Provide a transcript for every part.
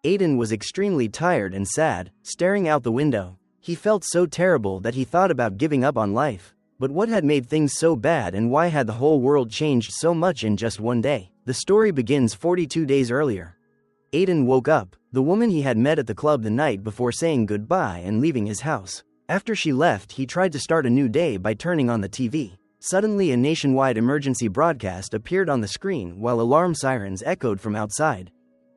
Aiden was extremely tired and sad, staring out the window. He felt so terrible that he thought about giving up on life. But what had made things so bad, and why had the whole world changed so much in just one day? The story begins 42 days earlier. Aiden woke up, the woman he had met at the club the night before saying goodbye and leaving his house. After she left, he tried to start a new day by turning on the TV. Suddenly, a nationwide emergency broadcast appeared on the screen while alarm sirens echoed from outside.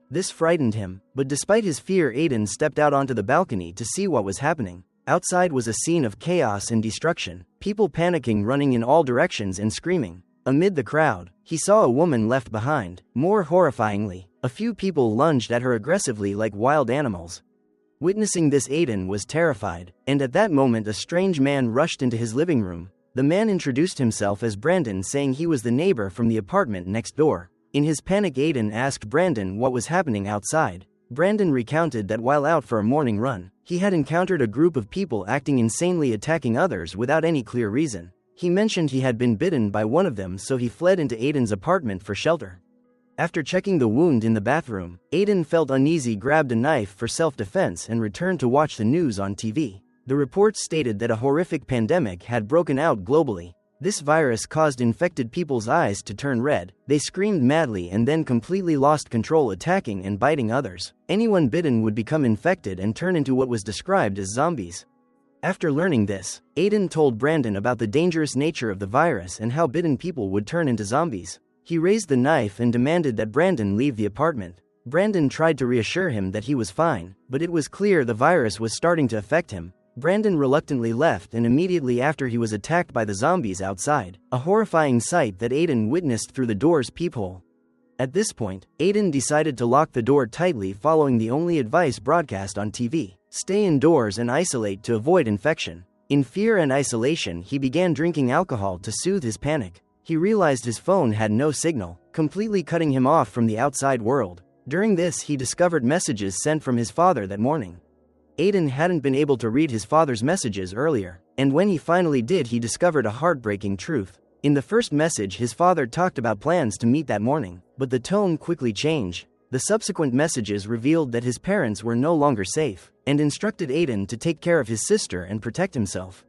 This frightened him, but despite his fear, Aiden stepped out onto the balcony to see what was happening. Outside was a scene of chaos and destruction, people panicking, running in all directions and screaming. Amid the crowd, he saw a woman left behind. More horrifyingly, a few people lunged at her aggressively like wild animals. Witnessing this, Aiden was terrified, and at that moment a strange man rushed into his living room. The man introduced himself as Brandon, saying he was the neighbor from the apartment next door. In his panic, Aiden asked Brandon what was happening outside. Brandon recounted that while out for a morning run, he had encountered a group of people acting insanely, attacking others without any clear reason. He mentioned he had been bitten by one of them, so he fled into Aiden's apartment for shelter. After checking the wound in the bathroom, Aiden felt uneasy, grabbed a knife for self-defense, and returned to watch the news on TV. The reports stated that a horrific pandemic had broken out globally. This virus caused infected people's eyes to turn red. They screamed madly and then completely lost control, attacking and biting others. Anyone bitten would become infected and turn into what was described as zombies. After learning this, Aiden told Brandon about the dangerous nature of the virus and how bitten people would turn into zombies. He raised the knife and demanded that Brandon leave the apartment. Brandon tried to reassure him that he was fine, but it was clear the virus was starting to affect him. Brandon reluctantly left, and immediately after he was attacked by the zombies outside, a horrifying sight that Aiden witnessed through the door's peephole. At this point, Aiden decided to lock the door tightly, following the only advice broadcast on TV: stay indoors and isolate to avoid infection. In fear and isolation, he began drinking alcohol to soothe his panic. He realized his phone had no signal, completely cutting him off from the outside world. During this, he discovered messages sent from his father that morning. Aiden hadn't been able to read his father's messages earlier, and when he finally did, he discovered a heartbreaking truth. In the first message, his father talked about plans to meet that morning, but the tone quickly changed. The subsequent messages revealed that his parents were no longer safe, and instructed Aiden to take care of his sister and protect himself.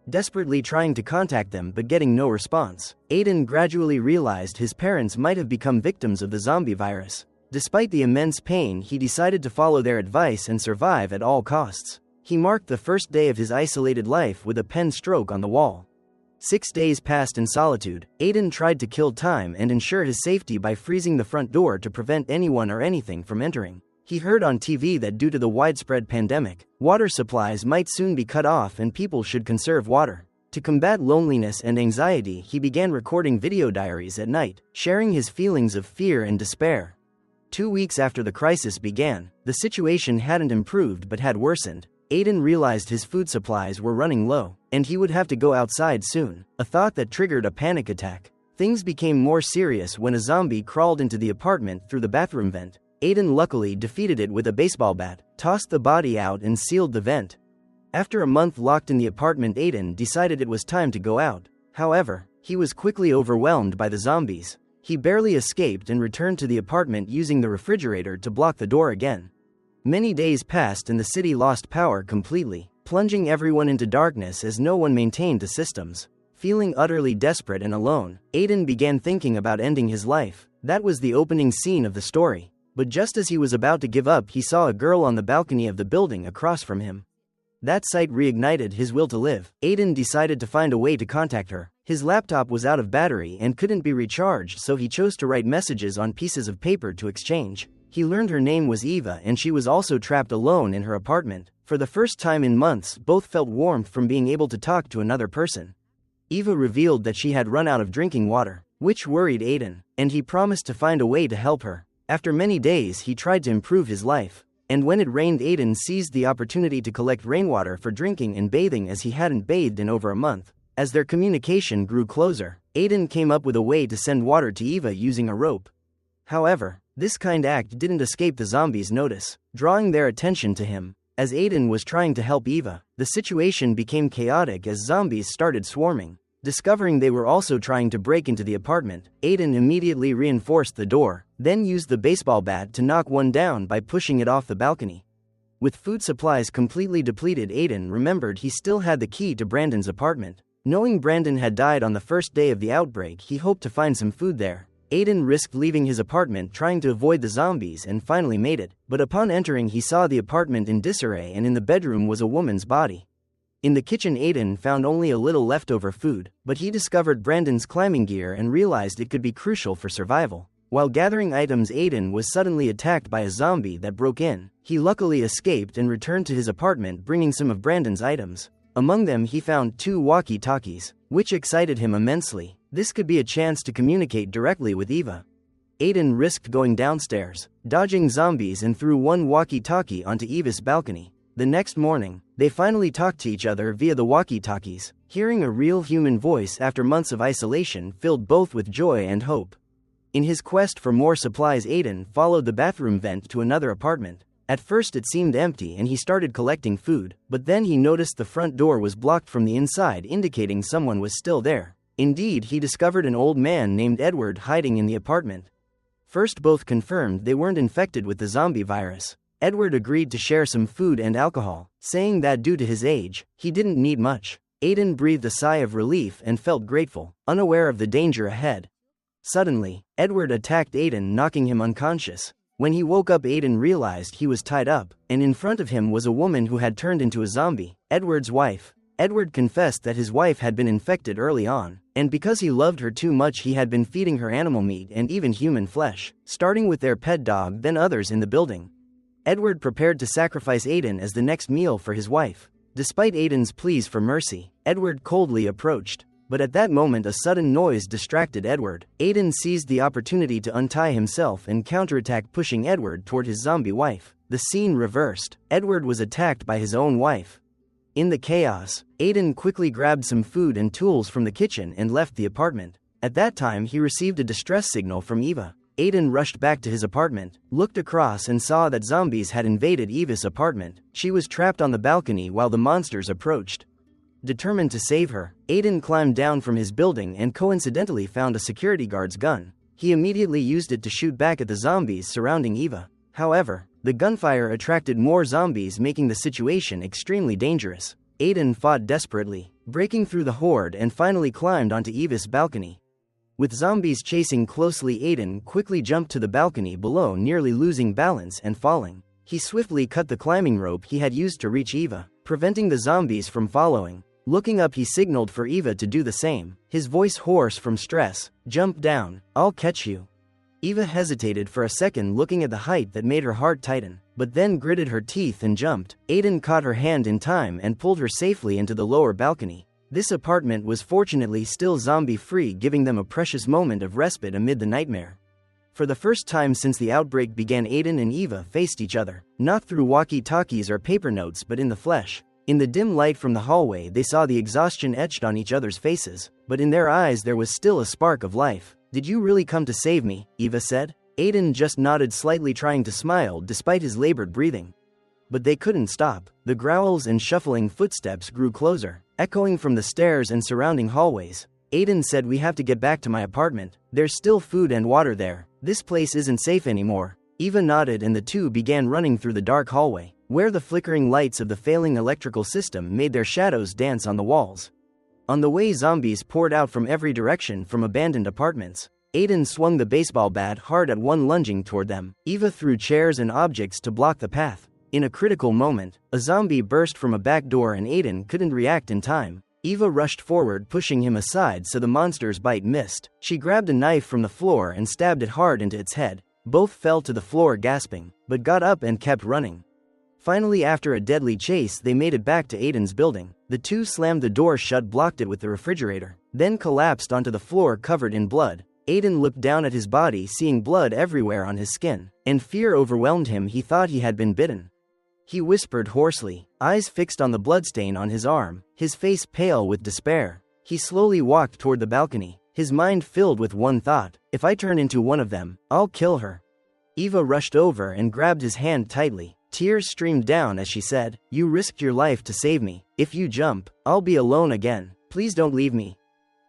Desperately trying to contact them but getting no response, Aiden gradually realized his parents might have become victims of the zombie virus. Despite the immense pain, he decided to follow their advice and survive at all costs. He marked the first day of his isolated life with a pen stroke on the wall. 6 days passed in solitude. Aiden tried to kill time and ensure his safety by freezing the front door to prevent anyone or anything from entering. He heard on TV that due to the widespread pandemic, water supplies might soon be cut off and people should conserve water. To combat loneliness and anxiety, he began recording video diaries at night, sharing his feelings of fear and despair. 2 weeks after the crisis began, the situation hadn't improved but had worsened. Aiden realized his food supplies were running low, and he would have to go outside soon, a thought that triggered a panic attack. Things became more serious when a zombie crawled into the apartment through the bathroom vent. Aiden luckily defeated it with a baseball bat, tossed the body out and sealed the vent. After a month locked in the apartment, Aiden decided it was time to go out. However, he was quickly overwhelmed by the zombies. He barely escaped and returned to the apartment using the refrigerator to block the door again. Many days passed and the city lost power completely, plunging everyone into darkness as no one maintained the systems. Feeling utterly desperate and alone, Aiden began thinking about ending his life. That was the opening scene of the story. But just as he was about to give up, he saw a girl on the balcony of the building across from him. That sight reignited his will to live. Aiden decided to find a way to contact her. His laptop was out of battery and couldn't be recharged, so he chose to write messages on pieces of paper to exchange. He learned her name was Eva and she was also trapped alone in her apartment. For the first time in months, both felt warmth from being able to talk to another person. Eva revealed that she had run out of drinking water, which worried Aiden, and he promised to find a way to help her. After many days, he tried to improve his life. And when it rained, Aiden seized the opportunity to collect rainwater for drinking and bathing, as he hadn't bathed in over a month. As their communication grew closer, Aiden came up with a way to send water to Eva using a rope. However, this kind act didn't escape the zombies' notice, drawing their attention to him. As Aiden was trying to help Eva, the situation became chaotic as zombies started swarming. Discovering they were also trying to break into the apartment, Aiden immediately reinforced the door, then used the baseball bat to knock one down by pushing it off the balcony. With food supplies completely depleted, Aiden remembered he still had the key to Brandon's apartment. Knowing Brandon had died on the first day of the outbreak, he hoped to find some food there. Aiden risked leaving his apartment trying to avoid the zombies and finally made it, but upon entering he saw the apartment in disarray and in the bedroom was a woman's body. In the kitchen, Aiden found only a little leftover food, but he discovered Brandon's climbing gear and realized it could be crucial for survival. While gathering items, Aiden was suddenly attacked by a zombie that broke in. He luckily escaped and returned to his apartment bringing some of Brandon's items. Among them he found 2 walkie-talkies, which excited him immensely. This could be a chance to communicate directly with Eva. Aiden risked going downstairs, dodging zombies, and threw one walkie-talkie onto Eva's balcony. The next morning, they finally talked to each other via the walkie-talkies. Hearing a real human voice after months of isolation filled both with joy and hope. In his quest for more supplies, Aiden followed the bathroom vent to another apartment. At first it seemed empty and he started collecting food, but then he noticed the front door was blocked from the inside, indicating someone was still there. Indeed, he discovered an old man named Edward hiding in the apartment. First, both confirmed they weren't infected with the zombie virus. Edward agreed to share some food and alcohol, saying that due to his age, he didn't need much. Aiden breathed a sigh of relief and felt grateful, unaware of the danger ahead. Suddenly, Edward attacked Aiden, knocking him unconscious. When he woke up, Aiden realized he was tied up, and in front of him was a woman who had turned into a zombie, Edward's wife. Edward confessed that his wife had been infected early on, and because he loved her too much he had been feeding her animal meat and even human flesh, starting with their pet dog, then others in the building. Edward prepared to sacrifice Aiden as the next meal for his wife. Despite Aiden's pleas for mercy, Edward coldly approached. But at that moment a sudden noise distracted Edward. Aiden seized the opportunity to untie himself and counterattack, pushing Edward toward his zombie wife. The scene reversed. Edward was attacked by his own wife. In the chaos, Aiden quickly grabbed some food and tools from the kitchen and left the apartment. At that time he received a distress signal from Eva. Aiden rushed back to his apartment, looked across and saw that zombies had invaded Eva's apartment. She was trapped on the balcony while the monsters approached. Determined to save her, Aiden climbed down from his building and coincidentally found a security guard's gun. He immediately used it to shoot back at the zombies surrounding Eva. However, the gunfire attracted more zombies, making the situation extremely dangerous. Aiden fought desperately, breaking through the horde and finally climbed onto Eva's balcony. With zombies chasing closely, Aiden quickly jumped to the balcony below, nearly losing balance and falling. He swiftly cut the climbing rope he had used to reach Eva, preventing the zombies from following. Looking up, he signaled for Eva to do the same, his voice hoarse from stress. "Jump down, I'll catch you." Eva hesitated for a second, looking at the height that made her heart tighten, but then gritted her teeth and jumped. Aiden caught her hand in time and pulled her safely into the lower balcony. This apartment was fortunately still zombie-free, giving them a precious moment of respite amid the nightmare. For the first time since the outbreak began, Aiden and Eva faced each other, not through walkie-talkies or paper notes but in the flesh. In the dim light from the hallway they saw the exhaustion etched on each other's faces, but in their eyes there was still a spark of life. "Did you really come to save me?" Eva said. Aiden just nodded slightly, trying to smile despite his labored breathing. But they couldn't stop. The growls and shuffling footsteps grew closer, echoing from the stairs and surrounding hallways. Aiden said, "We have to get back to my apartment. There's still food and water there. This place isn't safe anymore." Eva nodded and the two began running through the dark hallway, where the flickering lights of the failing electrical system made their shadows dance on the walls. On the way, zombies poured out from every direction from abandoned apartments. Aiden swung the baseball bat hard at one, lunging toward them. Eva threw chairs and objects to block the path. In a critical moment, a zombie burst from a back door and Aiden couldn't react in time. Eva rushed forward, pushing him aside so the monster's bite missed. She grabbed a knife from the floor and stabbed it hard into its head. Both fell to the floor gasping, but got up and kept running. Finally, after a deadly chase, they made it back to Aiden's building. The two slammed the door shut, blocked it with the refrigerator, then collapsed onto the floor covered in blood. Aiden looked down at his body, seeing blood everywhere on his skin, and fear overwhelmed him. He thought he had been bitten. He whispered hoarsely, eyes fixed on the bloodstain on his arm, his face pale with despair. He slowly walked toward the balcony, his mind filled with one thought: if I turn into one of them, I'll kill her. Eva rushed over and grabbed his hand tightly. Tears streamed down as she said, "You risked your life to save me. If you jump, I'll be alone again. Please don't leave me."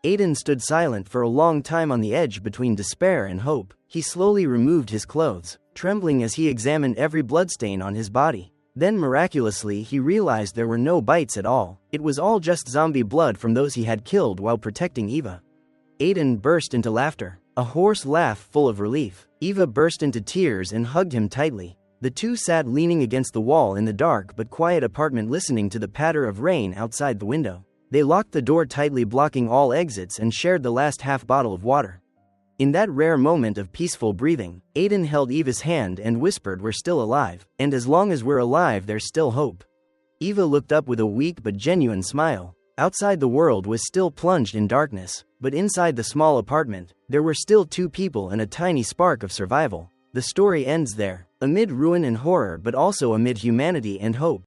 Aiden stood silent for a long time on the edge between despair and hope. He slowly removed his clothes, trembling as he examined every bloodstain on his body. Then miraculously he realized there were no bites at all. It was all just zombie blood from those he had killed while protecting Eva. Aiden burst into laughter, a hoarse laugh full of relief. Eva burst into tears and hugged him tightly. The two sat leaning against the wall in the dark but quiet apartment, listening to the patter of rain outside the window. They locked the door tightly, blocking all exits, and shared the last half bottle of water. In that rare moment of peaceful breathing, Aiden held Eva's hand and whispered, "We're still alive, and as long as we're alive there's still hope." Eva looked up with a weak but genuine smile. Outside the world was still plunged in darkness, but inside the small apartment, there were still two people and a tiny spark of survival. The story ends there, amid ruin and horror, but also amid humanity and hope.